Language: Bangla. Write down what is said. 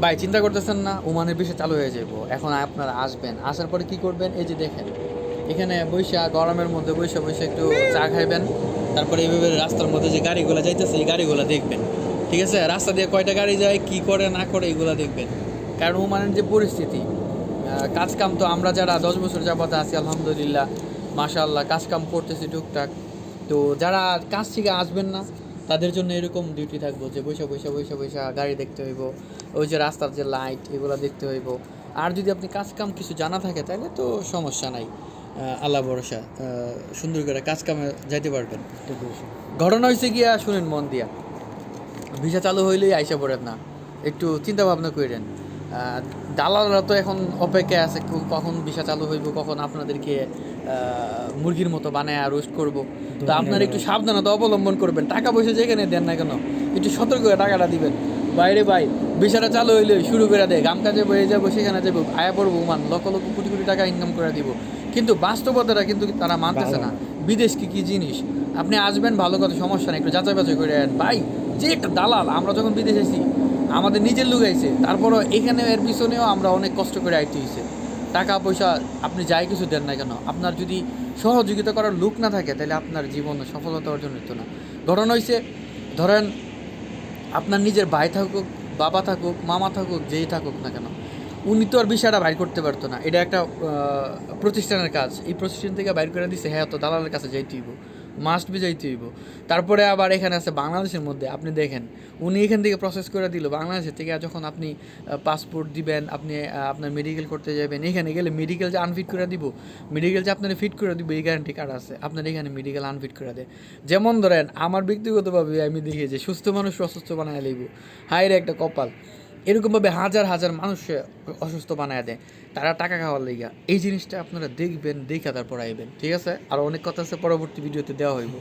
ভাই চিন্তা করতেছেন না, ওমানের বিষয় চালু হয়ে যাবো। এখন আপনারা আসবেন, আসার পরে কি করবেন, এই যে দেখেন এখানে বৈশা গরমের মধ্যে বৈশা বৈশা একটু চা খাইবেন। তারপরে এইভাবে রাস্তার মধ্যে যে গাড়িগুলো যাইতেছে এই গাড়িগুলো দেখবেন। ঠিক আছে, রাস্তা দিয়ে কয়টা গাড়ি যায়, কি করে না করে এগুলো দেখবেন। কারণ ওমানের যে পরিস্থিতি, কাজ কাম তো আমরা যারা 10 বছর যাবত আছি আলহামদুলিল্লাহ মাশাআল্লাহ কাজ কাম করতেছি টুকটাক। তো যারা কাজ থেকে আসবেন না তাদের জন্য এরকম ডিউটি থাকবো যে বৈশা বৈশা বৈশা বৈশা গাড়ি দেখতে হইব, ওই যে রাস্তার যে লাইট এগুলো দেখতে হইব। আর যদি আপনি কাজ কাম কিছু জানা থাকে তাহলে তো সমস্যা নাই, আল্লাহ ভরসা, সুন্দর করে কাজ কামে যাইতে পারবেন। ঘটনা হয়েছে গিয়া শুনেন মন দিয়া, ভিসা চালু হইলেই আইসা পড়েন না, একটু চিন্তা ভাবনা করেন। দালালরা তো এখন অপেক্ষায় আছে কখন ভিসা চালু হইব, কখন আপনাদেরকে মুরগির মতো বানায় রোস্ট করব। তো আপনারা একটু সাবধানতা অবলম্বন করবেন, টাকা পয়সা যেখানে দেন না কেন একটু সতর্ক হয়ে টাকাটা দিবেন। বাইরে ভাই ভিসাটা চালু হইলে শুরু করে দেয়, গাম কাজে বয়ে যাবো, সেখানে যাবো, আয়া পড়বো, লক্ষ লক্ষ কোটি কোটি টাকা ইনকাম করে দিব। কিন্তু বাস্তবতাটা কিন্তু তারা মানতেছে না। বিদেশ কি জিনিস, আপনি আসবেন ভালো কথা, সমস্যা নেই, একটু যাচাই বাছাই করে ভাই। যে একটা দালাল, আমরা যখন বিদেশে এসেছি আমাদের নিজের লোক আইছে, তারপরও এখানে এর পিছনেও আমরা অনেক কষ্ট করে আইতে হয়েছে। টাকা পয়সা আপনি যাই কিছু দেন না কেন, আপনার যদি সহযোগিতা করার লোক না থাকে তাহলে আপনার জীবনে সফলতা অর্জন হতো না। ঘটনা হয়েছে, ধরেন আপনার নিজের ভাই থাকুক, বাবা থাকুক, মামা থাকুক, যেই থাকুক না কেন, উনি তো আর বিষয়টা বাইর করতে পারতো না। এটা একটা প্রতিষ্ঠানের কাজ, এই প্রতিষ্ঠান থেকে বাইর করে দিচ্ছে, হ্যাঁ তো দালালের কাছে যাইতে হইব, মাস্ট বি যাইতে হইব। তারপরে আবার এখানে আছে বাংলাদেশের মধ্যে, আপনি দেখেন উনি এখান থেকে প্রসেস করে দিল বাংলাদেশের থেকে। যখন আপনি পাসপোর্ট দিবেন, আপনি আপনার মেডিকেল করতে যাবেন, এখানে গেলে মেডিকেল যে আনফিট করে দিব, মেডিকেল যে আপনার ফিট করে দিব এই গ্যারান্টি কার্ড আছে, আপনার এখানে মেডিকেল আনফিট করে দেয়। যেমন ধরেন আমার ব্যক্তিগতভাবে আমি দেখি যে সুস্থ মানুষ অসুস্থ বানায় লইব, হায়ের একটা কপাল। এরকমভাবে হাজার হাজার মানুষ অসুস্থ বানায় দেয় তারা টাকা খাওয়ার লেগা। এই জিনিসটা আপনারা দেখবেন, দেখে তারপর আইবেন। ঠিক আছে, আর অনেক কথা আছে, পরবর্তী ভিডিওতে দেওয়া হইব।